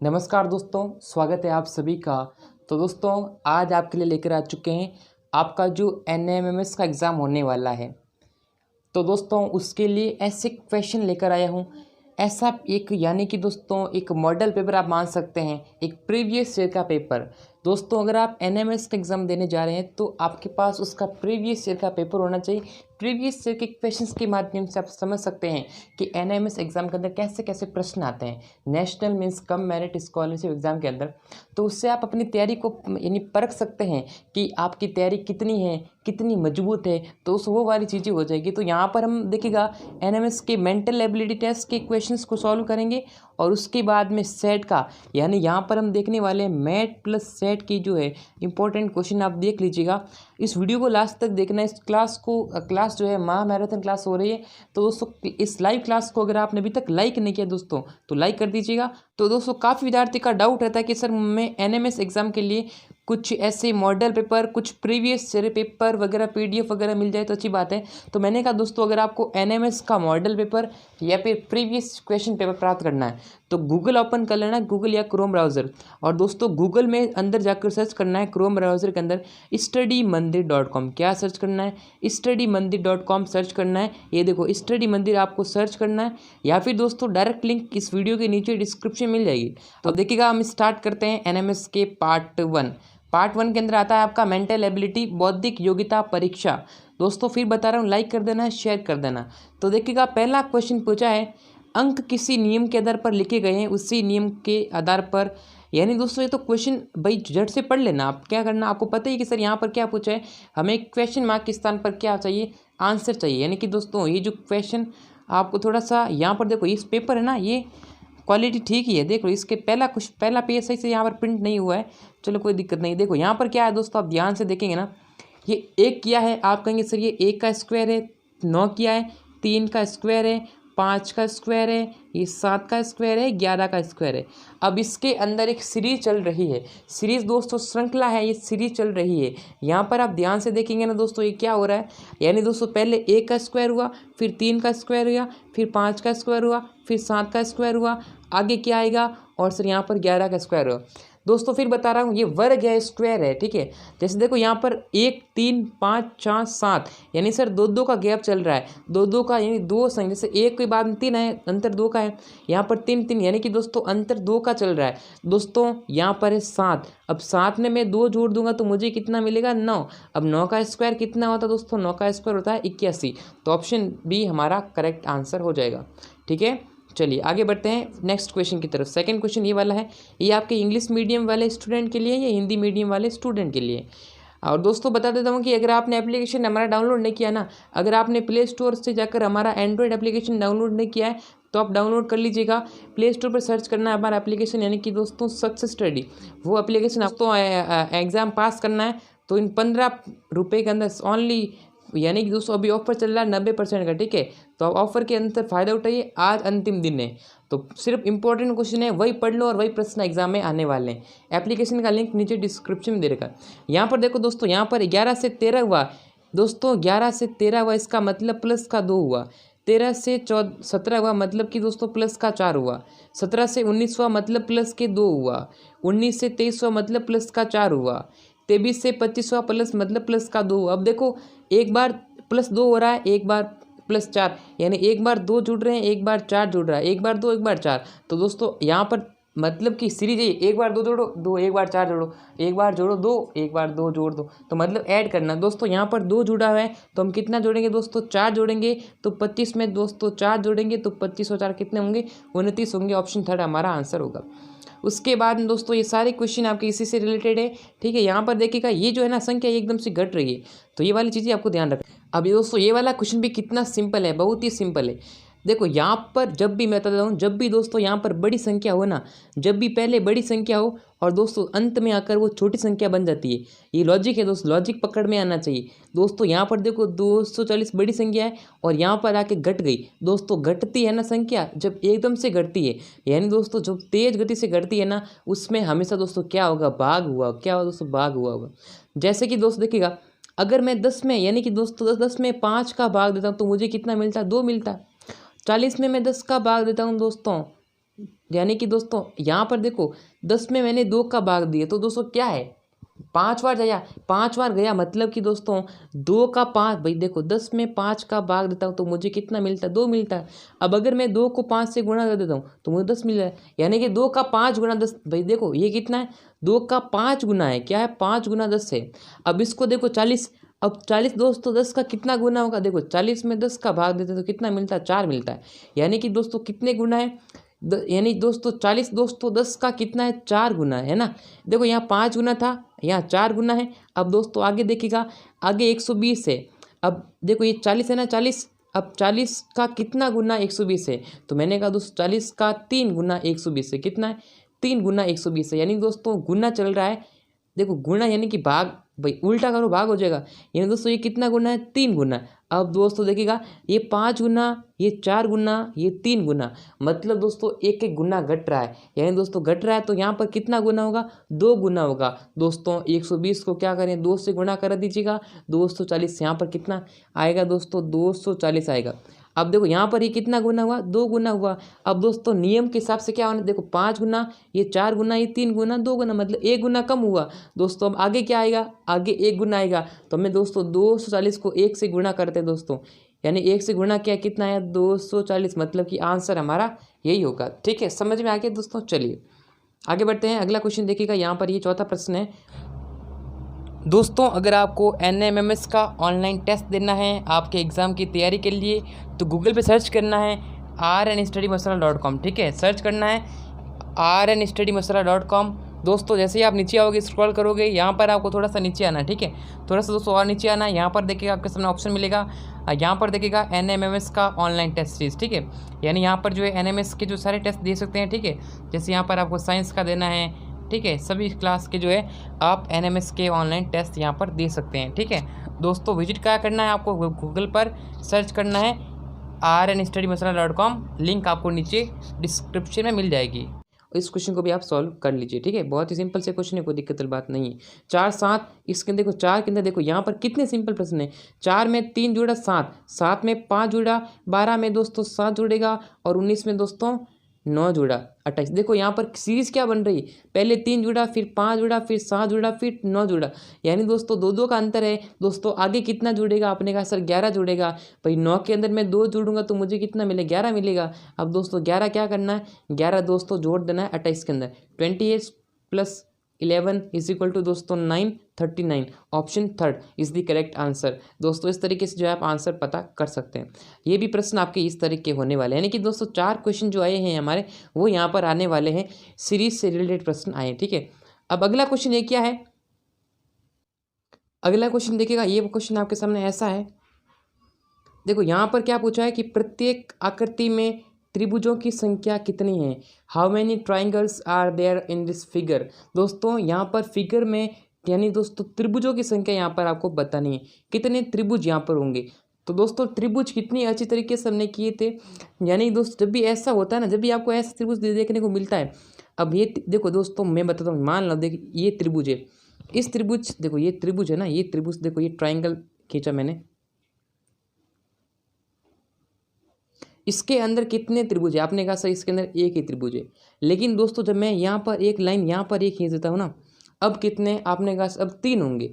नमस्कार दोस्तों, स्वागत है आप सभी का। तो दोस्तों आज आपके लिए लेकर आ चुके हैं आपका जो NMMS का एग्ज़ाम होने वाला है। तो दोस्तों उसके लिए ऐसे क्वेश्चन लेकर आया हूँ। ऐसा एक यानी कि दोस्तों एक मॉडल पेपर आप मान सकते हैं, एक प्रीवियस ईयर का पेपर। दोस्तों अगर आप NMS का एग्ज़ाम देने जा रहे हैं तो आपके पास उसका प्रीवियस ईयर का पेपर होना चाहिए। प्रीवियस ईयर के क्वेश्चंस के माध्यम से आप समझ सकते हैं कि NMS एग्ज़ाम के अंदर कैसे कैसे प्रश्न आते हैं, national means cum merit scholarship exam के अंदर। तो उससे आप अपनी तैयारी को यानी परख सकते हैं कि आपकी तैयारी कितनी है, कितनी मजबूत है। तो उस वो वाली चीज़ें हो जाएगी। तो यहाँ पर हम देखिएगा NMS के मेंटल एबिलिटी टेस्ट के क्वेश्चंस को सॉल्व करेंगे और उसके बाद में सेट का यानी यहाँ पर हम देखने वाले हैं मैट प्लस सेट की जो है इंपॉर्टेंट क्वेश्चन आप देख लीजिएगा। इस वीडियो को लास्ट तक देखना। इस क्लास जो है महा मैराथन क्लास हो रही है। तो दोस्तों इस लाइव क्लास को अगर आपने अभी तक लाइक नहीं किया दोस्तों तो लाइक कर दीजिएगा। तो दोस्तों काफ़ी विद्यार्थी का डाउट रहता है कि सर मैं NMS एग्ज़ाम के लिए कुछ ऐसे मॉडल पेपर, कुछ प्रीवियस ईयर पेपर वगैरह PDF वगैरह मिल जाए तो अच्छी बात है। तो मैंने कहा दोस्तों अगर आपको NMS का मॉडल पेपर या फिर प्रीवियस क्वेश्चन पेपर प्राप्त करना है तो गूगल ओपन कर लेना है, गूगल या क्रोम ब्राउज़र। और दोस्तों गूगल में अंदर जाकर सर्च करना है, क्रोम ब्राउज़र के अंदर studymandir.com क्या सर्च करना है, studymandir.com सर्च करना है। ये देखो स्टडी मंदिर आपको सर्च करना है या फिर दोस्तों डायरेक्ट लिंक इस वीडियो के नीचे डिस्क्रिप्शन मिल जाएगी। तो देखिएगा हम स्टार्ट करते हैं NMS के पार्ट 1 के अंदर आता है आपका मेंटल एबिलिटी बौद्धिक योग्यता परीक्षा। दोस्तों फिर बता रहा हूँ लाइक कर देना, शेयर कर देना। तो देखिएगा पहला क्वेश्चन पूछा है, अंक किसी नियम के आधार पर लिखे गए हैं, उसी नियम के आधार पर। यानी दोस्तों ये तो क्वेश्चन भाई झट से पढ़ लेना। आप क्या करना, आपको पता ही कि सर यहाँ पर क्या पूछा है, हमें क्वेश्चन मार्क के स्थान पर क्या चाहिए, आंसर चाहिए। यानी कि दोस्तों ये जो क्वेश्चन आपको थोड़ा सा यहाँ पर देखो, इस पेपर है ना ये क्वालिटी ठीक ही है। देखो इसके पहला पेज सही से यहाँ पर प्रिंट नहीं हुआ है, चलो कोई दिक्कत नहीं। देखो यहाँ पर क्या है दोस्तों, आप ध्यान से देखेंगे ना, ये 1 किया है, आप कहेंगे सर ये 1 का स्क्वायर है, 9 किया है, 3 का स्क्वायर है, 5 का स्क्वायर है, ये 7 का स्क्वायर है, 11 का स्क्वायर है। अब इसके अंदर एक सीरीज चल रही है, सीरीज दोस्तों श्रृंखला है, ये सीरीज चल रही है। यहाँ पर आप ध्यान से देखेंगे ना दोस्तों ये क्या हो रहा है, यानी दोस्तों पहले 1 का स्क्वायर हुआ, फिर 3 का स्क्वायर हुआ, फिर 5 का स्क्वायर हुआ, फिर 7 का स्क्वायर हुआ, आगे क्या आएगा और सर यहाँ पर 11 का स्क्वायर हुआ। दोस्तों फिर बता रहा हूँ ये वर्ग है, स्क्वायर है, ठीक है। जैसे देखो यहाँ पर 1 3 5 4 7 यानी सर 2 का गैप चल रहा है, 2 का यानी 2 संख्या, जैसे 1 के बाद में 3 है, अंतर 2 का है, यहाँ पर 3 3 यानी कि दोस्तों अंतर 2 का चल रहा है। दोस्तों यहाँ पर है 7, अब 7 में मैं 2 जोड़ दूंगा तो मुझे कितना मिलेगा, 9। अब 9 का स्क्वायर कितना होता है दोस्तों, 9 का स्क्वायर होता है 81। तो ऑप्शन बी हमारा करेक्ट आंसर हो जाएगा, ठीक है। चलिए आगे बढ़ते हैं नेक्स्ट क्वेश्चन की तरफ। सेकंड क्वेश्चन ये वाला है, ये आपके इंग्लिश मीडियम वाले स्टूडेंट के लिए या हिंदी मीडियम वाले स्टूडेंट के लिए। और दोस्तों बता देता हूँ कि अगर आपने एप्लीकेशन हमारा डाउनलोड नहीं किया ना, अगर आपने प्ले स्टोर से जाकर हमारा एंड्रॉयड एप्लीकेशन डाउनलोड नहीं किया है तो आप डाउनलोड कर लीजिएगा। प्ले स्टोर पर सर्च करना है हमारा एप्लीकेशन यानी कि दोस्तों सक्सेस स्टडी, वो एप्लीकेशन आपको एग्ज़ाम पास करना है तो इन 15 रुपये के अंदर ऑनली, यानी कि दोस्तों अभी ऑफर चल रहा है 90% का, ठीक है। तो आप ऑफर के अंदर फ़ायदा उठाइए, आज अंतिम दिन है। तो सिर्फ इंपॉर्टेंट क्वेश्चन है वही पढ़ लो और वही प्रश्न एग्जाम में आने वाले हैं। एप्लीकेशन का लिंक नीचे डिस्क्रिप्शन में दे रखा। यहाँ पर देखो दोस्तों, यहाँ पर 11 से 13 हुआ दोस्तों, 11 से 13 हुआ, इसका मतलब प्लस का 2 हुआ। 13 से 17 हुआ मतलब कि दोस्तों प्लस का 4 हुआ। 17 से 19 हुआ मतलब प्लस के 2 हुआ। 19 से 23 हुआ मतलब प्लस का 4 हुआ। 23 से 25 हुआ प्लस मतलब प्लस का 2। अब देखो एक बार प्लस 2 हो रहा है, एक बार प्लस 4, यानी एक बार 2 जुड़ रहे हैं, एक बार 4 जुड़ रहा है, एक बार 2 एक बार 4। तो दोस्तों यहाँ पर मतलब कि सीरीज है, एक बार 2 जोड़ो 2, एक बार 4 जोड़ो, एक बार जोड़ो 2, एक बार 2 जोड़ दो, तो मतलब ऐड करना। दोस्तों यहाँ पर 2 जुड़ा हुआ है तो हम कितना जोड़ेंगे दोस्तों, 4 जोड़ेंगे। तो 25 में दोस्तों 4 जोड़ेंगे तो 25 और 4 कितने होंगे, 29 होंगे। ऑप्शन थर्ड हमारा आंसर होगा। उसके बाद दोस्तों ये सारे क्वेश्चन आपके इसी से रिलेटेड है, ठीक है। यहाँ पर देखिएगा ये जो है ना संख्या एकदम से घट रही है, तो ये वाली चीज़ें आपको ध्यान रखना। अभी दोस्तों ये वाला क्वेश्चन भी कितना सिंपल है, बहुत ही सिंपल है। देखो यहाँ पर जब भी मैं बता देता हूँ, जब भी दोस्तों यहाँ पर बड़ी संख्या हो ना, जब भी पहले बड़ी संख्या हो और दोस्तों अंत में आकर वो छोटी संख्या बन जाती है, ये लॉजिक है दोस्तों, लॉजिक पकड़ में आना चाहिए। दोस्तों यहाँ पर देखो 240 बड़ी संख्या है और यहाँ पर आके घट गई। दोस्तों घटती है ना संख्या जब एकदम से घटती है, यानी दोस्तों जब तेज गति से घटती है ना, उसमें हमेशा दोस्तों क्या होगा, भाग हुआ। क्या होगा दोस्तों, भाग हुआ होगा। जैसे कि दोस्तों देखिएगा, अगर मैं 10 में यानी कि दोस्तों 10 में 5 का भाग देता हूँ तो मुझे कितना मिलता है, 2 मिलता है। 40 में मैं 10 का भाग देता हूँ दोस्तों यानी कि दोस्तों यहाँ पर देखो 10 में मैंने 2 का भाग दिया तो दोस्तों क्या है 5 बार गया, 5 बार गया मतलब कि दोस्तों 2 का 5, भाई देखो 10 में 5 का भाग देता हूँ तो मुझे कितना मिलता है 2 मिलता है। अब अगर मैं 2 को 5 से गुणा कर देता हूँ तो मुझे 10 मिल रहा है, यानी कि 2 का 5 गुणा 10, भाई देखो ये कितना है 2 का 5 गुना है, क्या है 5 गुना 10 है। अब इसको देखो 40, अब 40 दोस्तों 10 का कितना गुना होगा, देखो 40 में 10 का भाग देते तो कितना मिलता है 4 मिलता है, यानी कि दोस्तों कितने गुना है यानी दोस्तों 40 दोस्तों 10 का कितना है 4 गुना है ना। देखो यहाँ 5 गुना था, यहाँ 4 गुना है। अब दोस्तों आगे देखिएगा, आगे 120 है। अब देखो ये 40 है ना 40, अब 40 का कितना गुना 120 है, तो मैंने कहा दोस्तों 40 का 3 गुना 120 है, कितना है 3 गुना 120 है, यानी दोस्तों गुना चल रहा है। देखो गुना यानी कि भाग, भाई उल्टा करो भाग हो जाएगा, यानी दोस्तों ये कितना गुना है 3 गुना। अब दोस्तों देखिएगा ये 5 गुना, ये 4 गुना, ये 3 गुना, मतलब दोस्तों एक एक गुना घट रहा है, यानी दोस्तों घट रहा है तो यहाँ पर कितना गुना होगा 2 गुना होगा। दोस्तों 120 को क्या करें 2 से गुना कर दीजिएगा, 240 यहाँ पर कितना आएगा दोस्तों 240 आएगा। अब देखो यहाँ पर ये कितना गुना हुआ 2 गुना हुआ। अब दोस्तों नियम के हिसाब से क्या होना, देखो 5 गुना, ये 4 गुना, ये 3 गुना, 2 गुना, मतलब 1 गुना कम हुआ। दोस्तों अब आगे क्या आएगा, आगे 1 गुना आएगा, तो हमें दोस्तों 240 को 1 से गुणा करते हैं दोस्तों, यानी 1 से गुणा किया कितना है 240, मतलब कि आंसर हमारा यही होगा। ठीक है, समझ में आ गया दोस्तों। चलिए आगे बढ़ते हैं, अगला क्वेश्चन देखिएगा, यहाँ पर ये चौथा प्रश्न है। दोस्तों अगर आपको NMMS का ऑनलाइन टेस्ट देना है आपके एग्ज़ाम की तैयारी के लिए, तो गूगल पे सर्च करना है rnstudymasala.com। ठीक है, सर्च करना है rnstudymasala.com। दोस्तों जैसे ही आप नीचे आओगे स्क्रॉल करोगे, यहाँ पर आपको थोड़ा सा नीचे आना है। ठीक है, थोड़ा सा दोस्तों और नीचे आना है, यहाँ पर देखिएगा आपके सामने ऑप्शन मिलेगा, यहाँ पर देखिएगा NMMS का ऑनलाइन टेस्ट सीरीज़। ठीक है, यानी यहाँ पर जो है NMMS के जो सारे टेस्ट दे सकते हैं। ठीक है, जैसे यहाँ पर आपको साइंस का देना है, ठीक है, सभी क्लास के जो है आप NMS के ऑनलाइन टेस्ट यहाँ पर दे सकते हैं। ठीक है दोस्तों, विजिट क्या करना है आपको, गूगल पर सर्च करना है rnstudymasala.com, लिंक आपको नीचे डिस्क्रिप्शन में मिल जाएगी। इस क्वेश्चन को भी आप सॉल्व कर लीजिए। ठीक है, बहुत ही सिंपल से क्वेश्चन है, कोई दिक्कत वाली बात नहीं है। 4 7, इसके अंदर देखो 4 के अंदर देखो यहाँ पर कितने सिंपल प्रश्न है। 4 में 3 जुड़ा 7, 7 में 5 जुड़ा, 12 में दोस्तों 7 जुड़ेगा, और 19 में दोस्तों 9 जुड़ा, 28। देखो यहाँ पर सीरीज़ क्या बन रही, पहले 3 जुड़ा, फिर 5 जुड़ा, फिर 7 जुड़ा, फिर 9 जुड़ा, यानी दोस्तों 2 का अंतर है। दोस्तों आगे कितना जुड़ेगा, आपने कहा सर 11 जुड़ेगा, भाई 9 के अंदर मैं 2 जोड़ूंगा तो मुझे कितना मिलेगा 11 मिलेगा। अब दोस्तों 11 क्या करना है, 11 दोस्तों जोड़ देना है 28 के अंदर, 28 + 11 = दोस्तों 9, 39। Option third is the correct answer. दोस्तों इस तरीके से जो है आप आंसर पता कर सकते हैं। ये भी प्रश्न आपके इस तरीके होने वाले हैं, यानी कि दोस्तों 4 क्वेश्चन जो आए हैं हमारे वो यहाँ पर आने वाले हैं, सीरीज से रिलेटेड प्रश्न आए। ठीक है, अब अगला क्वेश्चन ये क्या है, अगला क्वेश्चन देखिएगा, ये क्वेश्चन आपके सामने ऐसा है। देखो यहाँ पर क्या पूछा है कि प्रत्येक आकृति में त्रिभुजों की संख्या कितनी है, how many triangles are there in this figure. दोस्तों यहाँ पर फिगर में यानी दोस्तों त्रिभुजों की संख्या यहाँ पर आपको बतानी है, कितने त्रिभुज यहाँ पर होंगे। तो दोस्तों त्रिभुज कितनी अच्छी तरीके से हमने किए थे, यानी दोस्त जब भी ऐसा होता है ना, जब भी आपको ऐसा त्रिभुज देखने को मिलता है। अब ये देखो दोस्तों मैं बताता हूँ, मान लो देखिए ये त्रिभुज है, इस त्रिभुज देखो ये त्रिभुज है ना, ये त्रिभुज देखो ये ट्राइंगल खींचा मैंने, इसके अंदर कितने त्रिभुज है, आपने कहा सर इसके अंदर एक ही त्रिभुज है। लेकिन दोस्तों जब मैं यहाँ पर एक लाइन यहाँ पर एक खींच देता हूँ ना, अब कितने, आपने कहा अब 3 होंगे।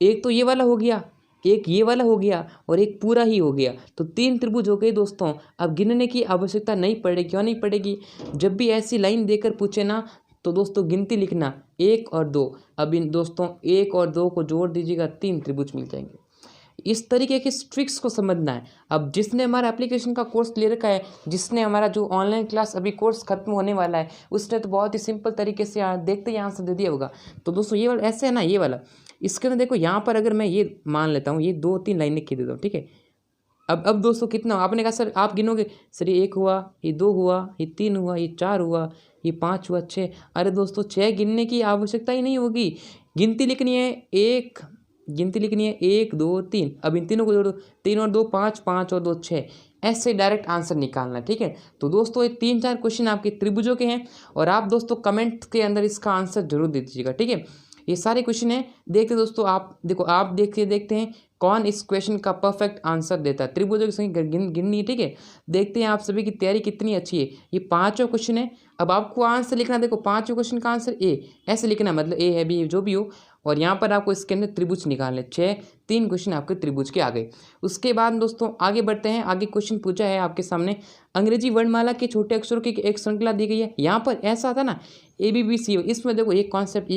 एक तो ये वाला हो गया, एक ये वाला हो गया, और एक पूरा ही हो गया, तो 3 त्रिभुज हो गए दोस्तों। अब गिनने की आवश्यकता नहीं पड़ेगी, क्यों नहीं पड़ेगी, जब भी ऐसी लाइन देकर पूछे ना तो दोस्तों गिनती लिखना 1 और 2। अब इन दोस्तों 1 और 2 को जोड़ दीजिएगा, 3 त्रिभुज मिल जाएंगे। इस तरीके के ट्रिक्स को समझना है। अब जिसने हमारा एप्लीकेशन का कोर्स ले रखा है, जिसने हमारा जो ऑनलाइन क्लास अभी कोर्स खत्म होने वाला है, उसने तो बहुत ही सिंपल तरीके से देखते ही आंसर दे दिया होगा। तो दोस्तों ये वाला ऐसे है ना, ये वाला इसके अंदर देखो यहाँ पर अगर मैं ये मान लेता हूँ, ये 2-3 लाइनें खींच देता हूँ। ठीक है, अब दोस्तों कितना, आपने कहा सर आप गिनोगे, सर ये 1 हुआ, ये 2 हुआ, ये 3 हुआ, ये 4 हुआ, ये 5 हुआ, 6। अरे दोस्तों 6 गिनने की आवश्यकता ही नहीं होगी, गिनती लिखनी है 1, गिनती लिखनी है 1 2 3। अब इन तीनों को जोड़ो, 3 और 2 5, 5 और 2 6, ऐसे डायरेक्ट आंसर निकालना है। ठीक है, तो दोस्तों ये 3-4 क्वेश्चन आपके त्रिभुजों के हैं, और आप दोस्तों कमेंट के अंदर इसका आंसर जरूर दे दीजिएगा। ठीक है, ये सारे क्वेश्चन हैं, देखते दोस्तों आप देखो, आप देखते हैं कौन इस क्वेश्चन का परफेक्ट आंसर देता है। त्रिभुजों की संख्या गिननी है, ठीक है। देखते हैं आप सभी की तैयारी कितनी अच्छी है। ये पांचों क्वेश्चन है। अब आपको आंसर लिखना, देखो पांचों क्वेश्चन का आंसर ए ऐसे लिखना, मतलब ए है बी जो भी हो, और यहाँ पर आपको इसके अंदर त्रिभुज निकालने। 3 क्वेश्चन आपके त्रिभुज के आ गए। उसके बाद दोस्तों आगे बढ़ते हैं। आगे क्वेश्चन पूछा है आपके सामने, अंग्रेजी वर्णमाला के छोटे अक्षरों की एक श्रृंखला दी गई है। यहाँ पर ऐसा था ना ABBC, इसमें देखो एक कॉन्सेप्ट,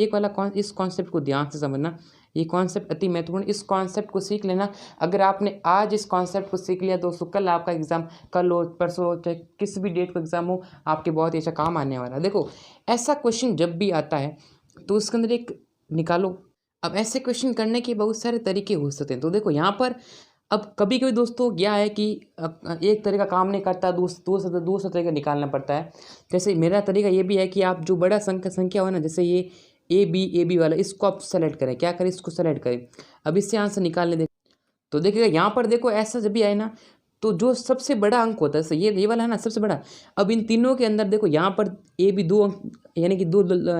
इस कॉन्सेप्ट को ध्यान से समझना। ये कॉन्सेप्ट अति महत्वपूर्ण, इस कॉन्सेप्ट को सीख लेना। अगर आपने आज इस कॉन्सेप्ट को सीख लिया दोस्तों, कल आपका एग्जाम, कल हो परसों हो, चाहे किसी भी डेट को एग्जाम हो, आपके बहुत ही अच्छा काम आने वाला है। देखो ऐसा क्वेश्चन जब भी आता है तो उसके अंदर एक निकालो। अब ऐसे क्वेश्चन करने के बहुत सारे तरीके हो सकते हैं। तो देखो यहाँ पर अब कभी कभी दोस्तों क्या है कि एक तरीका काम नहीं करता, दूसरा तरीका निकालना पड़ता है। जैसे मेरा तरीका ये भी है कि आप जो बड़ा संख्या हो ना, जैसे ये AB वाला, इसको आप सेलेक्ट करें। क्या करें, इसको सेलेक्ट करें। अब इससे आंसर निकालने दें तो देखिएगा यहाँ पर देखो ऐसा जब भी आए ना, तो जो सबसे बड़ा अंक होता है ये वाला है ना सबसे बड़ा। अब इन तीनों के अंदर देखो यहाँ पर AB 2 अंक, यानी कि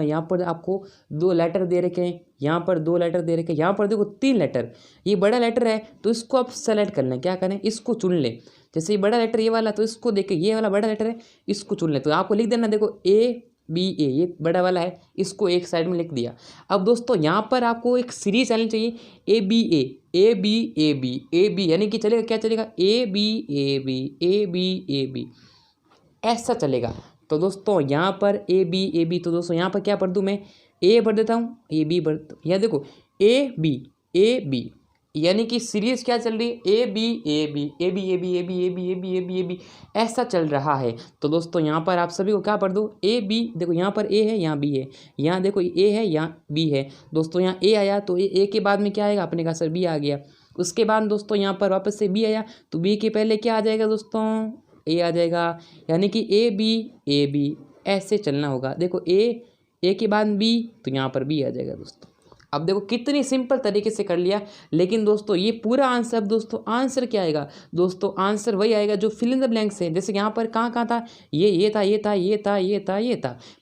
यहाँ पर आपको 2 लेटर दे रखे हैं, यहाँ पर 2 लेटर दे रखे हैं, यहाँ पर देखो 3 लेटर, ये बड़ा लेटर है तो इसको आप सेलेक्ट कर लें। क्या करें, इसको चुन लें। जैसे ये बड़ा लेटर ये वाला, तो इसको देख के ये वाला बड़ा लेटर है, इसको चुन लें। तो आपको लिख देना, देखो ABA ये बड़ा वाला है, इसको एक साइड में लिख दिया। अब दोस्तों यहाँ पर आपको एक सीरीज चलनी चाहिए, AB यानी कि चलेगा, क्या चलेगा, AB ऐसा चलेगा। तो दोस्तों यहाँ पर AB, तो दोस्तों यहाँ पर क्या पढ़ दूँ मैं, A पढ़ देता हूँ, AB पढ़, यहाँ देखो AB यानी कि सीरीज क्या चल रही है, AB ऐसा चल रहा है। तो दोस्तों यहाँ पर आप सभी को क्या पढ़ दो, AB, देखो यहाँ पर A है, यहाँ B है, यहाँ देखो A है, यहाँ B है। दोस्तों यहाँ A आया तो A के बाद में क्या आएगा, अपने का सर B आ गया। उसके बाद दोस्तों यहाँ पर वापस से B आया तो B के पहले क्या आ जाएगा दोस्तों, A आ जाएगा। यानी कि AB ऐसे चलना होगा। देखो A के बाद B, तो यहाँ पर B आ जाएगा दोस्तों। अब देखो कितनी सिंपल तरीके से कर लिया। लेकिन दोस्तों ये पूरा आंसर, दोस्तों आंसर क्या आएगा दोस्तों, आंसर वही आएगा जो फिल इन द ब्लैंक्स है। जैसे यहाँ पर कहाँ था, ये था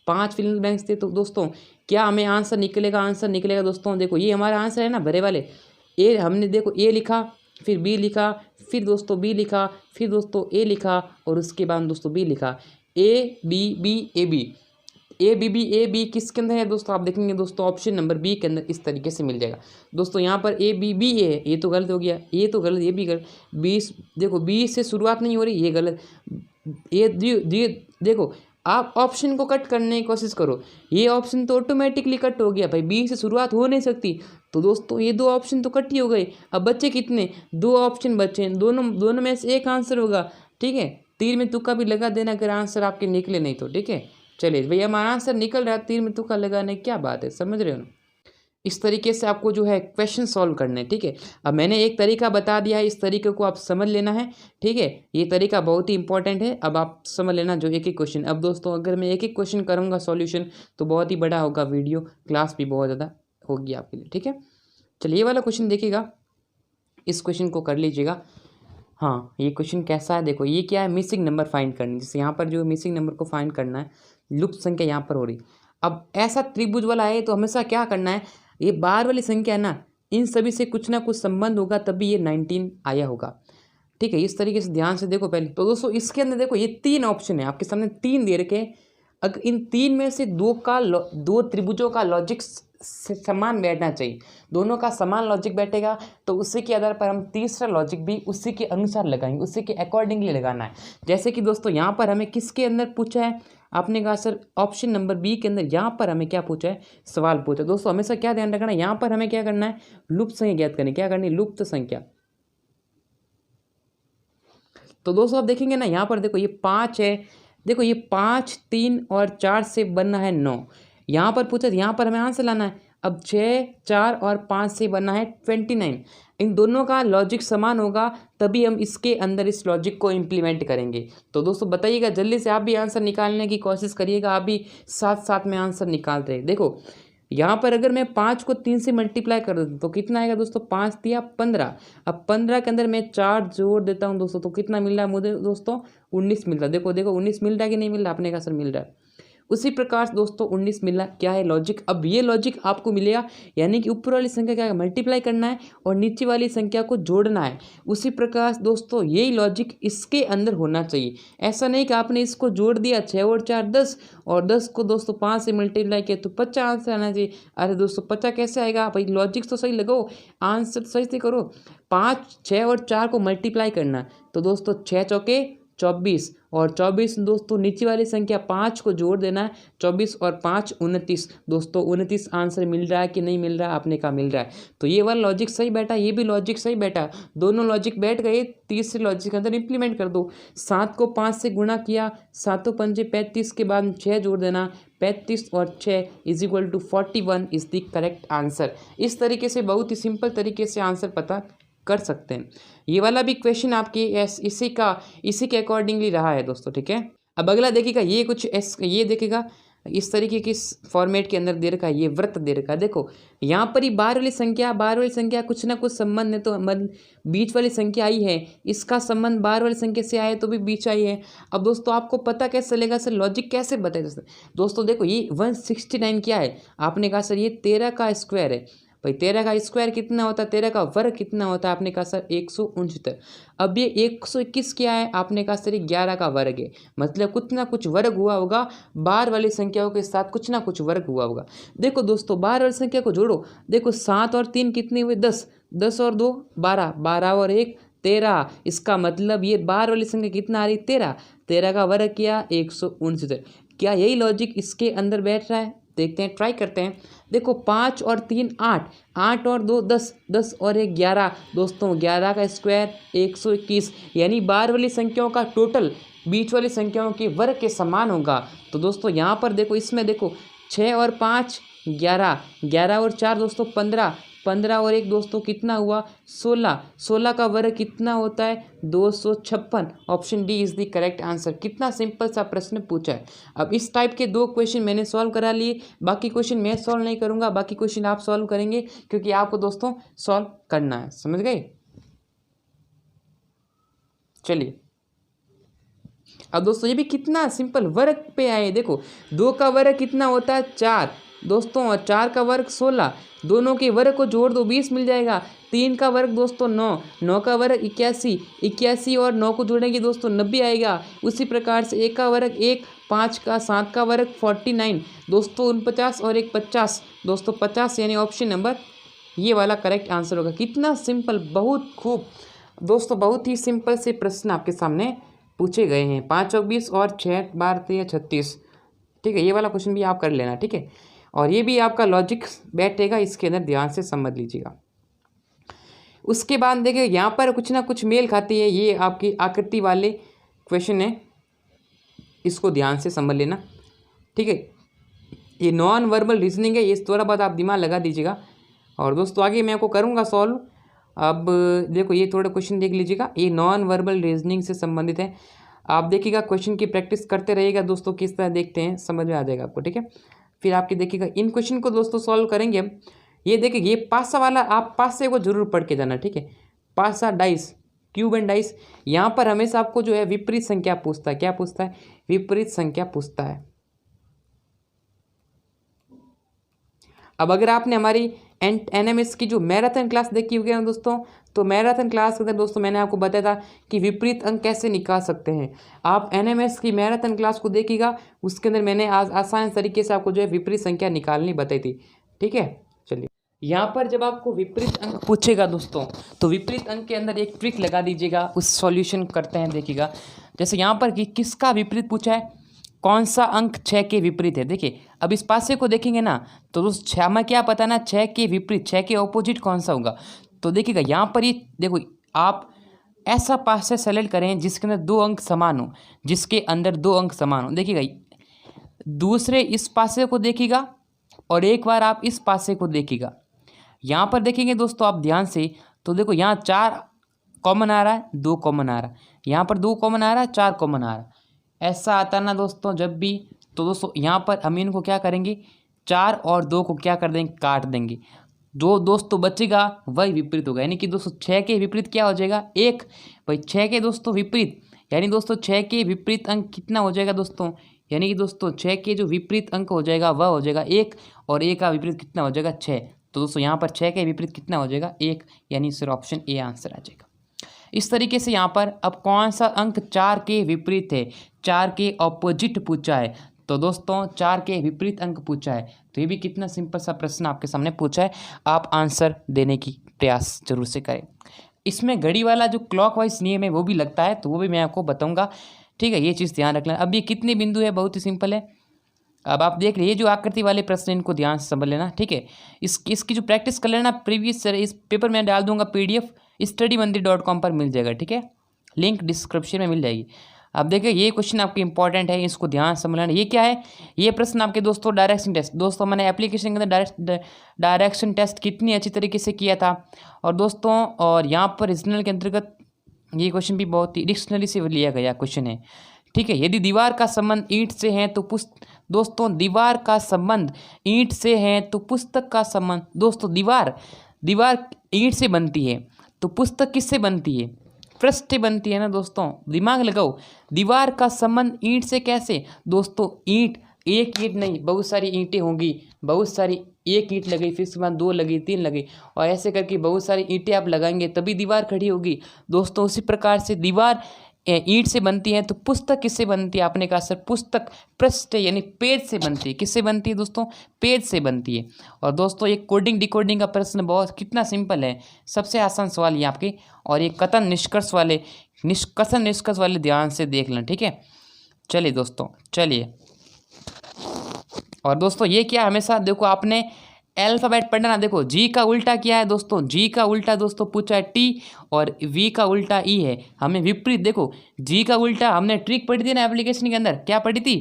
5 फिल इन द ब्लैंक्स थे। तो दोस्तों क्या हमें आंसर निकलेगा दोस्तों। देखो ये हमारा आंसर है ना, भरे वाले। हमने देखो A लिखा, फिर B लिखा, फिर दोस्तों B लिखा, फिर दोस्तों A लिखा, और उसके बाद दोस्तों B लिखा। AB किसके अंदर है दोस्तों, आप देखेंगे दोस्तों ऑप्शन नंबर B के अंदर इस तरीके से मिल जाएगा। दोस्तों यहाँ पर ABB है, ये तो गलत हो गया, ये तो गलत, ये भी गलत। देखो B से शुरुआत नहीं हो रही, ये गलत। ये देखो आप ऑप्शन को कट करने की कोशिश करो, ये ऑप्शन तो ऑटोमेटिकली कट हो गया भाई, B से शुरुआत हो नहीं सकती। तो दोस्तों ये 2 ऑप्शन तो कट ही हो गए। अब बच्चे कितने, 2 ऑप्शन बचे हैं, दोनों में से एक आंसर होगा, ठीक है। तीर में तुक्का भी लगा देना अगर आंसर आपके निकले नहीं तो, ठीक है। चलिए भैया हमारा आंसर निकल रहा है, तीर में तुक्का लगाने की क्या बात है, समझ रहे हो ना। इस तरीके से आपको जो है क्वेश्चन सॉल्व करने, ठीक है। अब मैंने एक तरीका बता दिया है, इस तरीके को आप समझ लेना है, ठीक है। ये तरीका बहुत ही इंपॉर्टेंट है। अब आप समझ लेना जो एक क्वेश्चन। अब दोस्तों अगर मैं एक क्वेश्चन करूँगा सॉल्यूशन तो बहुत ही बड़ा होगा वीडियो, क्लास भी बहुत ज़्यादा होगी आपके लिए, ठीक है। चलिए ये वाला क्वेश्चन देखिएगा, इस क्वेश्चन को कर लीजिएगा। हाँ ये क्वेश्चन कैसा है, देखो ये क्या है, मिसिंग नंबर फाइंड करनी। जैसे यहाँ पर जो मिसिंग नंबर को फाइंड करना है, लुप्त संख्या यहाँ पर हो रही। अब ऐसा त्रिभुज वाला है तो हमेशा क्या करना है, ये बार वाली संख्या है ना, इन सभी से कुछ ना कुछ संबंध होगा तभी ये 19 आया होगा, ठीक है। इस तरीके से ध्यान से देखो पहले। तो दोस्तों इसके अंदर देखो ये 3 ऑप्शन है आपके सामने, 3 दे रखे। अगर इन 3 में से 2 त्रिभुजों का लॉजिक समान बैठना चाहिए, दोनों का समान लॉजिक बैठेगा तो उसी के आधार पर हम तीसरा लॉजिक भी उसी के अनुसार लगाएंगे, उसी के अकॉर्डिंगली लगाना है। जैसे कि दोस्तों यहाँ पर हमें किसके अंदर पूछा है, आपने कहा सर ऑप्शन नंबर B के अंदर, यहाँ पर हमें क्या पूछा है, सवाल पूछा। दोस्तों हमेशा क्या ध्यान रखना है, यहाँ पर हमें क्या करना है, लुप्त संख्या ज्ञात करनी। क्या करनी, लुप्त संख्या। तो दोस्तों आप देखेंगे ना, यहाँ पर देखो ये 5 है, देखो ये 5, 3 और 4 से बनना है 9। यहाँ पर पूछा, यहाँ पर हमें आंसर लाना है। अब 6, 4 और 5 से बनना है 29। इन दोनों का लॉजिक समान होगा तभी हम इसके अंदर इस लॉजिक को इम्प्लीमेंट करेंगे। तो दोस्तों बताइएगा, जल्दी से आप भी आंसर निकालने की कोशिश करिएगा, आप भी साथ साथ में आंसर निकालते रहे। देखो यहाँ पर अगर मैं 5 को 3 से मल्टीप्लाई कर दूँ तो कितना आएगा दोस्तों, 5 दिया 15। अब 15 के अंदर मैं 4 जोड़ देता हूँ दोस्तों, तो कितना मिल रहा है मुझे दोस्तों, 19 मिल रहा है। देखो 19 मिल रहा है कि नहीं मिल रहा, अपने का सर मिल रहा है उसी प्रकार दोस्तों 19 मिला, क्या है लॉजिक। अब ये लॉजिक आपको मिलेगा, यानी कि ऊपर वाली संख्या क्या है, मल्टीप्लाई करना है और नीचे वाली संख्या को जोड़ना है। उसी प्रकार दोस्तों यही लॉजिक इसके अंदर होना चाहिए। ऐसा नहीं कि आपने इसको जोड़ दिया 6 और 4 10 और 10 को दोस्तों 5 से मल्टीप्लाई किया तो 50 आंसर आना चाहिए। अरे दोस्तों 50 कैसे आएगा भाई, लॉजिक तो सही लगाओ, आंसर सही से करो। 5 6 और 4 को मल्टीप्लाई करना, तो दोस्तों 6 चौके 24 और 24 दोस्तों नीचे वाली संख्या 5 को जोड़ देना है, 24 और 5 29। दोस्तों 29 आंसर मिल रहा है कि नहीं मिल रहा है, आपने कहा मिल रहा है। तो ये वाला लॉजिक सही बैठा, ये भी लॉजिक सही बैठा, दोनों लॉजिक बैठ गए। तीसरे लॉजिक के अंदर इंप्लीमेंट कर दो। 7 को 5 से गुणा किया, 7 पंजे 35 के बाद 6 जोड़ देना, 35 और 6 = 41 इज द करेक्ट आंसर। इस तरीके से बहुत ही सिंपल तरीके से आंसर पता कर सकते हैं। ये वाला भी क्वेश्चन आपकी इसी के अकॉर्डिंगली रहा है दोस्तों, ठीक है। अब अगला देखिएगा, ये कुछ ये देखिएगा इस तरीके की फॉर्मेट के अंदर दे रखा है, ये वृत्त दे रखा है। देखो यहाँ पर ही बार वाली संख्या कुछ ना कुछ संबंध है, तो बीच वाली संख्या आई है, इसका संबंध बार वाली संख्या से आया तो भी बीच आई है। अब दोस्तों आपको पता कैसे चलेगा सर, लॉजिक कैसे बताए दोस्तों। देखो ये 169 क्या है, आपने कहा सर ये 13 का स्क्वायर है। भाई 13 का स्क्वायर कितना होता है, 13 का वर्ग कितना होता है, आपने कहा सर 169। अब ये 121 क्या है, आपने कहा सर 11 का वर्ग है। मतलब कुछ ना कुछ वर्ग हुआ होगा, बार वाली संख्याओं के साथ कुछ ना कुछ वर्ग हुआ होगा। देखो दोस्तों बार वाली संख्या को जोड़ो, देखो 7 और 3 कितने हुए 10, 10 और 2 12, 12 और 1 13। इसका मतलब ये बार वाली संख्या कितना आ रही 13, 13 का वर्ग किया 169। क्या यही लॉजिक इसके अंदर बैठ रहा है, देखते हैं, ट्राई करते हैं। देखो 5 और 3 8, 8 और 2 10, 10 और 1 11। दोस्तों 11 का स्क्वायर 121, यानी बार वाली संख्याओं का टोटल बीच वाली संख्याओं के वर्ग के समान होगा। तो दोस्तों यहाँ पर देखो, इसमें देखो 6 और 5 11, 11 और 4 दोस्तों 15, 15 और 1 दोस्तों कितना हुआ 16, 16 का वर्ग कितना होता है 256। Option D is the correct answer. कितना सिंपल सा प्रश्न पूछा है। अब इस टाइप के 2 क्वेश्चन मैंने सॉल्व करा लिए, बाकी क्वेश्चन मैं सॉल्व नहीं करूँगा, बाकी क्वेश्चन आप सॉल्व करेंगे, क्योंकि आपको दोस्तों सॉल्व करना है, समझ गए। चलिए अब दोस्तों ये भी कितना सिंपल वर्ग पे आए। देखो 2 का वर्ग कितना होता है 4 दोस्तों, और 4 का वर्ग 16, दोनों के वर्ग को जोड़ दो 20 मिल जाएगा। 3 का वर्ग दोस्तों 9, 9 का वर्ग 81, 81 और 9 को जोड़ेंगे दोस्तों 90 आएगा। उसी प्रकार से 1 का वर्ग 1, 5 का 7 का वर्ग 49 दोस्तों 49 और 1 50 दोस्तों 50, यानी ऑप्शन नंबर ये वाला करेक्ट आंसर होगा। कितना सिंपल, बहुत खूब दोस्तों, बहुत ही सिंपल से प्रश्न आपके सामने पूछे गए हैं। 5 और 20 और 6 बार 36, ठीक है। ये वाला क्वेश्चन भी आप कर लेना, ठीक है। और ये भी आपका लॉजिक बैठेगा, इसके अंदर ध्यान से समझ लीजिएगा। उसके बाद देखिए यहाँ पर कुछ ना कुछ मेल खाती है, ये आपकी आकृति वाले क्वेश्चन है, इसको ध्यान से समझ लेना, ठीक है। ये नॉन वर्बल रीजनिंग है, ये थोड़ा बहुत आप दिमाग लगा दीजिएगा। और दोस्तों आगे मैं आपको करूँगा सॉल्व। अब देखो ये थोड़ा क्वेश्चन देख लीजिएगा, ये नॉन वर्बल रीजनिंग से संबंधित है। आप देखिएगा, क्वेश्चन की प्रैक्टिस करते रहिएगा दोस्तों, किस तरह देखते हैं समझ में आ जाएगा आपको, ठीक है। फिर आपके देखिएगा इन क्वेश्चन को दोस्तों सॉल्व करेंगे हम। ये देखिए ये पासा वाला, आप पासे को जरूर पढ़ के जाना, ठीक है। पासा डाइस, क्यूब एंड डाइस, यहाँ पर हमेशा आपको जो है विपरीत संख्या पूछता है। क्या पूछता है, विपरीत संख्या पूछता है। अब अगर आपने हमारी NMS की जो मैराथन क्लास देखी होगी ना दोस्तों, तो मैराथन क्लास के अंदर दोस्तों मैंने आपको बताया था कि विपरीत अंक कैसे निकाल सकते हैं। आप NMS की मैराथन क्लास को देखिएगा, उसके अंदर मैंने आसान तरीके से आपको जो है विपरीत संख्या निकालनी बताई थी, ठीक है। चलिए यहाँ पर जब आपको विपरीत अंक पूछेगा दोस्तों, तो विपरीत अंक के अंदर एक ट्रिक लगा दीजिएगा, उस सॉल्यूशन करते हैं, देखिएगा। जैसे यहाँ पर किसका विपरीत पूछा है, कौन सा अंक 6 के विपरीत है। देखिए अब इस पासे को देखेंगे ना, तो दोस्त 6 में क्या पता ना, 6 के विपरीत, 6 के ऑपोजिट कौन सा होगा। तो देखिएगा यहाँ पर ये देखो, आप ऐसा पासे सेलेक्ट करें जिसके अंदर 2 अंक समान हो, जिसके अंदर 2 अंक समान हो। देखिएगा दूसरे इस पासे को देखिएगा और एक बार आप इस पासे को देखिएगा। यहाँ पर देखेंगे दोस्तों आप ध्यान से, तो देखो यहाँ 4 कॉमन आ रहा है, 2 कॉमन आ रहा है, यहाँ पर 2 कॉमन आ रहा है, 4 कॉमन आ रहा है। ऐसा आता ना दोस्तों जब भी, तो दोस्तों यहाँ पर हम इनको क्या करेंगे, 4 और 2 को क्या कर देंगे, काट देंगे। जो दोस्तों बचेगा वही विपरीत होगा, यानी कि दोस्तों 6 के विपरीत क्या हो जाएगा 1। भाई 6 के दोस्तों विपरीत, यानी दोस्तों 6 के विपरीत अंक कितना हो जाएगा दोस्तों यानी कि दोस्तों 6 के जो विपरीत अंक हो जाएगा वह हो जाएगा 1, और ए का विपरीत कितना हो जाएगा 6। तो दोस्तों यहाँ पर 6 के विपरीत कितना हो जाएगा 1, यानी सर ऑप्शन ए आंसर आ जाएगा। इस तरीके से यहाँ पर अब कौन सा अंक 4 के विपरीत है, 4 के ऑपोजिट पूछा है। तो दोस्तों 4 के विपरीत अंक पूछा है, तो ये भी कितना सिंपल सा प्रश्न आपके सामने पूछा है, आप आंसर देने की प्रयास जरूर से करें। इसमें घड़ी वाला जो क्लॉकवाइज नियम है वो भी लगता है, तो वो भी मैं आपको बताऊंगा, ठीक है। ये चीज़ ध्यान रखना। अब ये कितने बिंदु है, बहुत ही सिंपल है। अब आप देख लीजिए जो आकृति वाले प्रश्न, इनको ध्यान से समझ लेना, ठीक है। इसकी जो प्रैक्टिस कर लेना प्रीवियस, इस पेपर में डाल दूंगा PDF studymandir.com पर मिल जाएगा, ठीक है। लिंक डिस्क्रिप्शन में मिल जाएगी। अब देखिए ये क्वेश्चन आपके इंपॉर्टेंट है, इसको ध्यान से समझ लेना। ये क्या है, ये प्रश्न आपके दोस्तों डायरेक्शन टेस्ट, दोस्तों मैंने एप्लीकेशन के अंदर डायरेक्शन टेस्ट कितनी अच्छी तरीके से किया था। और दोस्तों और यहाँ पर रीजनल के अंतर्गत ये क्वेश्चन भी बहुत ही डिक्शनरी से लिया गया क्वेश्चन है, ठीक है। यदि दीवार का संबंध ईंट से है तो दोस्तों दीवार का संबंध ईंट से है तो पुस्तक का संबंध, दोस्तों दीवार ईंट से बनती है तो पुस्तक किससे बनती है, पृष्ठ से बनती है ना दोस्तों। दिमाग लगाओ, दीवार का संबंध ईंट से कैसे, दोस्तों ईंट, एक ईंट नहीं बहुत सारी ईंटें होंगी, बहुत सारी, एक ईंट लगी फिर उसके बाद 2 लगी 3 लगी, और ऐसे करके बहुत सारी ईंटें आप लगाएंगे तभी दीवार खड़ी होगी। दोस्तों उसी प्रकार से दीवार ईंट से बनती है तो पुस्तक किससे बनती है, आपने कहा सर पुस्तक पृष्ठ यानी पेज से बनती है। किससे बनती है दोस्तों, पेज से बनती है। और दोस्तों ये कोडिंग डिकोडिंग का प्रश्न बहुत कितना सिंपल है, सबसे आसान सवाल ये आपके। और ये कथन निष्कर्ष वाले ध्यान से देख लें, ठीक है। चलिए दोस्तों, चलिए। और दोस्तों ये क्या, हमेशा देखो आपने अल्फ़ाबेट पढ़ना ना। देखो जी का उल्टा क्या है दोस्तों, जी का उल्टा दोस्तों पूछा है टी, और वी का उल्टा ई है। हमें विपरीत, देखो जी का उल्टा हमने ट्रिक पढ़ी थी ना एप्लीकेशन के अंदर, क्या पढ़ी थी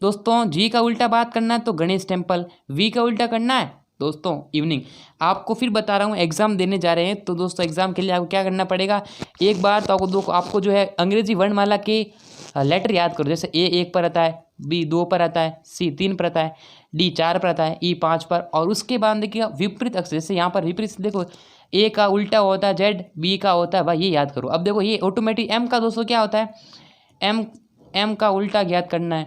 दोस्तों, जी का उल्टा बात करना है तो गणेश टेम्पल, वी का उल्टा करना है दोस्तों इवनिंग। आपको फिर बता रहा हूँ, एग्जाम देने जा रहे हैं तो दोस्तों एग्जाम के लिए आपको क्या करना पड़ेगा, एक बार तो आपको जो है अंग्रेजी वर्णमाला के लेटर याद करो। जैसे ए 1 पर आता है, बी 2 पर आता है, सी 3 पर आता है, डी 4 पर आता है, ई 5 पर। और उसके बाद देखिएगा विपरीत अक्षर, जैसे यहाँ पर विपरीत देखो ए का उल्टा होता है जेड, बी का होता है वाई, ये याद करो। अब देखो ये ऑटोमेटिक एम का दोस्तों क्या होता है, एम का उल्टा याद करना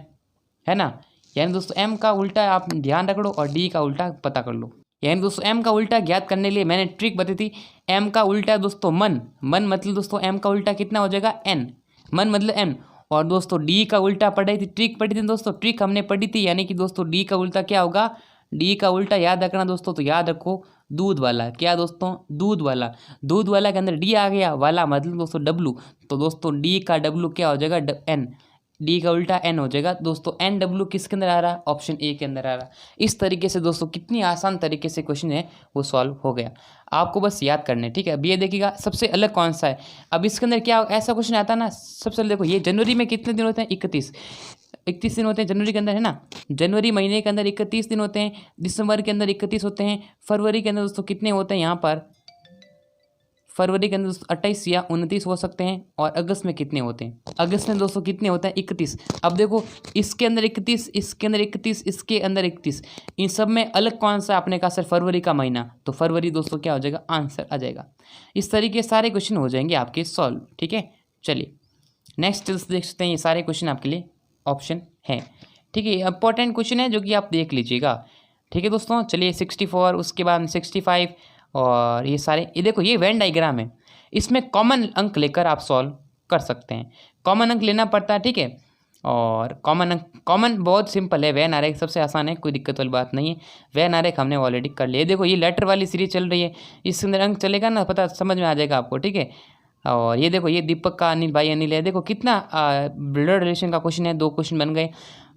है ना। यानी दोस्तों एम का उल्टा आप ध्यान रख लो और डी का उल्टा पता कर लो। यानी दोस्तों एम का उल्टा ज्ञात करने के लिए मैंने ट्रिक बताई थी। एम का उल्टा दोस्तों मन मतलब दोस्तों एम का उल्टा कितना हो जाएगा एन, मन मतलब एन। और दोस्तों डी का उल्टा पढ़ी थी, ट्रिक पढ़ी थी दोस्तों, ट्रिक हमने पढ़ी थी, यानी कि दोस्तों डी का उल्टा क्या होगा, डी का उल्टा याद रखना दोस्तों, तो याद रखो दूध वाला। क्या दोस्तों, दूध वाला के अंदर डी आ गया, वाला मतलब दोस्तों डब्लू, तो दोस्तों डी का डब्लू क्या हो जाएगा एन, डी का उल्टा एन हो जाएगा दोस्तों। एन डब्लू किसके अंदर आ रहा है, ऑप्शन ए के अंदर आ रहा है। इस तरीके से दोस्तों कितनी आसान तरीके से क्वेश्चन है वो सॉल्व हो गया, आपको बस याद करने, ठीक है। अब ये देखिएगा सबसे अलग कौन सा है। अब इसके अंदर क्या ऐसा क्वेश्चन आता है ना, सबसे पहले देखो ये जनवरी में कितने दिन होते हैं, 31 दिन होते हैं जनवरी के अंदर, है ना। जनवरी महीने के अंदर 31 दिन होते हैं, दिसंबर के अंदर 31 होते हैं, फरवरी के अंदर दोस्तों कितने होते हैं, यहाँ पर फरवरी के अंदर दोस्तों 28 या 29 हो सकते हैं। और अगस्त में कितने होते हैं, अगस्त में दोस्तों कितने होते हैं, 31। अब देखो इसके अंदर 31, इसके अंदर 31, इसके अंदर 31, इन सब में अलग कौन सा, आपने कहा सर फरवरी का महीना, तो फरवरी दोस्तों क्या हो जाएगा, आंसर आ जाएगा। इस तरीके सारे क्वेश्चन हो जाएंगे आपके सॉल्व, ठीक है। चलिए नेक्स्ट देख सकते हैं, ये सारे क्वेश्चन आपके लिए ऑप्शन है, ठीक है। इंपॉर्टेंट क्वेश्चन है जो कि आप देख लीजिएगा, ठीक है दोस्तों। चलिए 64, उसके बाद 65, और ये सारे, ये देखो ये वेन डायग्राम है, इसमें कॉमन अंक लेकर आप सॉल्व कर सकते हैं। कॉमन अंक लेना पड़ता है, ठीक है। और कॉमन बहुत सिंपल है, वेन आरेख सबसे आसान है, कोई दिक्कत वाली बात नहीं है। वेन आरेख हमने ऑलरेडी कर लिया। देखो ये लेटर वाली सीरीज चल रही है, इसके अंदर अंक चलेगा ना, पता समझ में आ जाएगा आपको, ठीक है। और ये देखो ये दीपक का अनिल भाई अनिल है, देखो कितना ब्लड रिलेशन का क्वेश्चन है, 2 क्वेश्चन बन गए।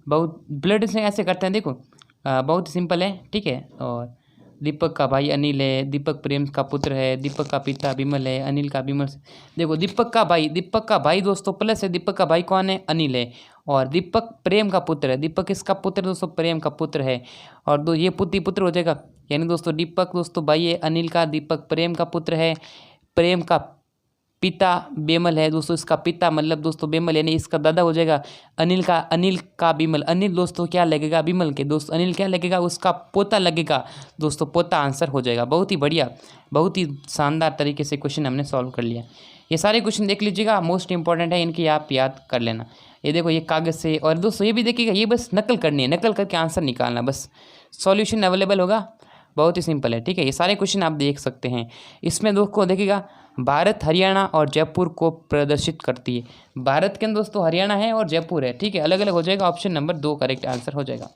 बहुत ब्लड रिलेशन ऐसे करते हैं, देखो बहुत सिंपल है, ठीक है। और दीपक का भाई अनिल है, दीपक प्रेम का पुत्र है, दीपक का पिता विमल है, अनिल का विमल से। देखो दीपक का भाई दोस्तों प्लस है, दीपक का भाई कौन है, अनिल है। और दीपक प्रेम का पुत्र है, दीपक किसका पुत्र दोस्तों, प्रेम का पुत्र है। और ये पुत्र हो जाएगा, यानी दोस्तों दीपक दोस्तों भाई है अनिल का, दीपक प्रेम का पुत्र है, प्रेम का पिता बेमल है दोस्तों, इसका पिता मतलब दोस्तों बेमल, यानी इसका दादा हो जाएगा अनिल का बिमल। अनिल दोस्तों क्या लगेगा, बिमल के दोस्त अनिल क्या लगेगा, उसका पोता लगेगा दोस्तों, पोता आंसर हो जाएगा। बहुत ही बढ़िया, बहुत ही शानदार तरीके से क्वेश्चन हमने सॉल्व कर लिया। ये सारे क्वेश्चन देख लीजिएगा, मोस्ट इंपॉर्टेंट है, इनकी आप याद कर लेना। ये देखो ये कागज़ से, और दोस्तों ये भी देखिएगा, ये बस नकल करनी है, नकल करके आंसर निकालना, बस सॉल्यूशन अवेलेबल होगा, बहुत ही सिंपल है, ठीक है। ये सारे क्वेश्चन आप देख सकते हैं। इसमें दोस्तों देखिएगा, भारत हरियाणा और जयपुर को प्रदर्शित करती है। भारत के अंदर दोस्तों हरियाणा है और जयपुर है, ठीक है, अलग अलग हो जाएगा, ऑप्शन नंबर 2 करेक्ट आंसर हो जाएगा,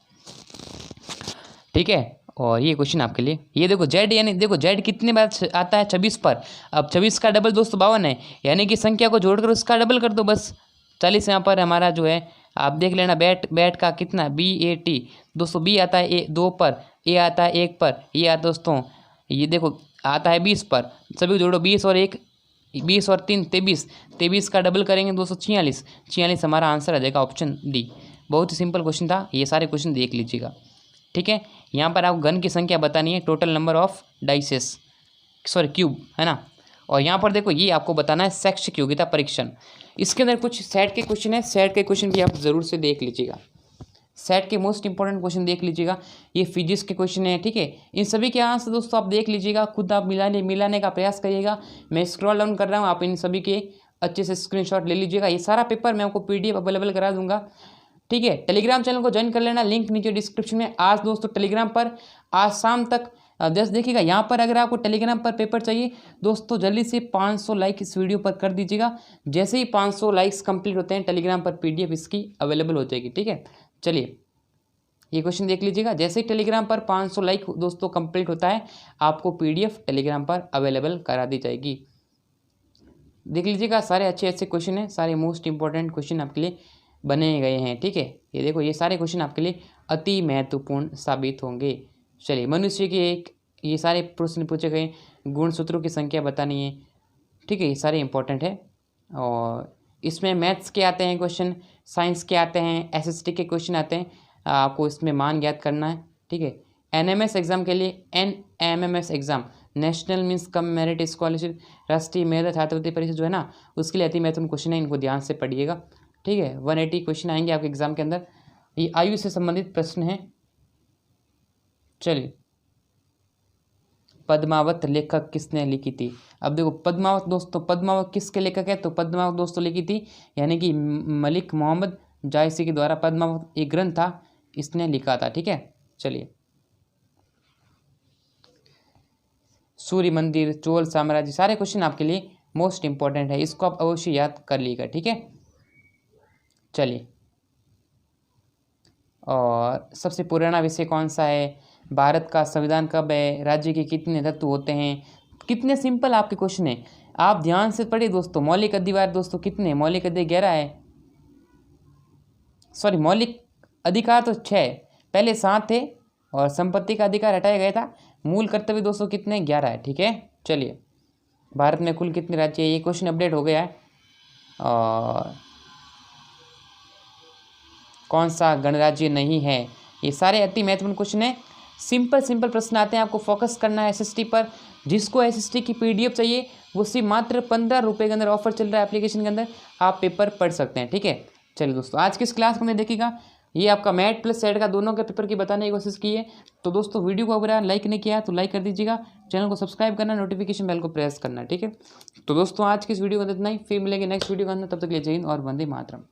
ठीक है। और ये क्वेश्चन आपके लिए, ये देखो जेड, यानी देखो जेड कितने बार आता है 26 पर, अब 26 का डबल दोस्तों 52 है, यानी कि संख्या को जोड़कर उसका डबल कर दो बस। 40 यहाँ पर हमारा जो है, आप देख लेना, बैट का कितना BAT दोस्तों, B आता है 2 पर, A आता है 1 पर, ये आता दोस्तों, ये देखो आता है 20 पर, सभी को जोड़ो, 20 और 1, 20 और 3 23, 23 का डबल करेंगे दोस्तों 46, 46 हमारा आंसर आ जाएगा ऑप्शन D। बहुत ही सिंपल क्वेश्चन था, ये सारे क्वेश्चन देख लीजिएगा, ठीक है। यहाँ पर आपको घन की संख्या बतानी है, total number of dices, sorry cube, है ना। और यहाँ पर देखो ये आपको बताना है शैक्षिक योग्यता परीक्षण, इसके अंदर कुछ सेट के क्वेश्चन है, सेट के क्वेश्चन भी आप ज़रूर से देख लीजिएगा, सेट के मोस्ट इंपॉर्टेंट क्वेश्चन देख लीजिएगा। ये फिजिक्स के क्वेश्चन है, ठीक है, इन सभी के आंसर दोस्तों आप देख लीजिएगा, खुद आप मिलाने का प्रयास करिएगा। मैं स्क्रॉल डाउन कर रहा हूँ, आप इन सभी के अच्छे से स्क्रीनशॉट ले लीजिएगा। ये सारा पेपर मैं आपको PDF अवेलेबल करा दूंगा, ठीक है। टेलीग्राम चैनल को ज्वाइन कर लेना, लिंक नीचे डिस्क्रिप्शन में। आज दोस्तों टेलीग्राम पर आज शाम तक जस्ट देखिएगा, यहाँ पर अगर आपको टेलीग्राम पर पेपर चाहिए दोस्तों, जल्दी से 500 लाइक इस वीडियो पर कर दीजिएगा। जैसे ही 500 लाइक्स कंप्लीट होते हैं, टेलीग्राम पर PDF इसकी अवेलेबल हो जाएगी, ठीक है। चलिए ये क्वेश्चन देख लीजिएगा, जैसे ही टेलीग्राम पर 500 लाइक दोस्तों कंप्लीट होता है, आपको PDF टेलीग्राम पर अवेलेबल करा दी जाएगी। देख लीजिएगा, सारे अच्छे क्वेश्चन हैं, सारे मोस्ट इंपॉर्टेंट क्वेश्चन आपके लिए बने गए हैं, ठीक है। ये देखो ये सारे क्वेश्चन आपके लिए अति महत्वपूर्ण साबित होंगे। चलिए, मनुष्य के ये सारे प्रश्न पूछे गए, गुणसूत्रों की संख्या बतानी है, ठीक है, ये सारे इंपॉर्टेंट है। और इसमें मैथ्स के आते हैं क्वेश्चन, साइंस के आते हैं, SST के क्वेश्चन आते हैं, आपको इसमें मान ज्ञात करना है, ठीक है। NMS एग्ज़ाम के लिए NMMS exam, national means cum merit scholarship, राष्ट्रीय मेधा छात्रवृत्ति परिषद जो है ना, उसके लिए अति महत्वपूर्ण क्वेश्चन है, इनको ध्यान से पढ़िएगा, ठीक है। 180 क्वेश्चन आएंगे आपके एग्जाम के अंदर, ये आयु से संबंधित प्रश्न है। चलिए, पद्मावत लेखक किसने लिखी थी? अब देखो पद्मावत दोस्तों, पद्मावत किसके लेखक है? तो पद्मावत दोस्तों लिखी थी यानी कि मलिक मोहम्मद जायसी के द्वारा पद्मावत एक ग्रंथ था, इसने लिखा था, ठीक है। चलिए, सूर्य मंदिर, चोल साम्राज्य, सारे क्वेश्चन आपके लिए मोस्ट इंपॉर्टेंट है, इसको आप अवश्य याद कर लीजिएगा, ठीक है। चलिए, और सबसे पुराना विषय कौन सा है? भारत का संविधान कब है? राज्य के कितने तत्व होते हैं? कितने सिंपल आपके क्वेश्चन है, आप ध्यान से पढ़िए दोस्तों। मौलिक अधिकार दोस्तों कितने? मौलिक अधिकार 11 है, सॉरी मौलिक अधिकार तो 6, पहले 7 थे और संपत्ति का अधिकार हटाया गया था। मूल कर्तव्य दोस्तों कितने? 11 है, ठीक है। चलिए, भारत में कुल कितने राज्य है? ये क्वेश्चन अपडेट हो गया है। और कौन सा गणराज्य नहीं है? ये सारे अति महत्वपूर्ण क्वेश्चन है, सिंपल प्रश्न आते हैं, आपको फोकस करना है SST पर। जिसको SST की PDF चाहिए वो सिर्फ मात्र 15 रुपये के अंदर ऑफर चल रहा है एप्लीकेशन के अंदर, आप पेपर पढ़ सकते हैं, ठीक है। चलिए दोस्तों, आज की इस क्लास को देखिएगा, ये आपका मैट प्लस सेट का दोनों के पेपर की बताने की कोशिश की है। तो दोस्तों वीडियो को अगर लाइक नहीं किया तो लाइक कर दीजिएगा, चैनल को सब्सक्राइब करना, नोटिफिकेशन बेल को प्रेस करना, ठीक है। तो दोस्तों आज की इस वीडियो को इतना ही, फिर मिलेंगे नेक्स्ट वीडियो के अंदर, तब तक के लिए जय हिंद और वंदे मातरम।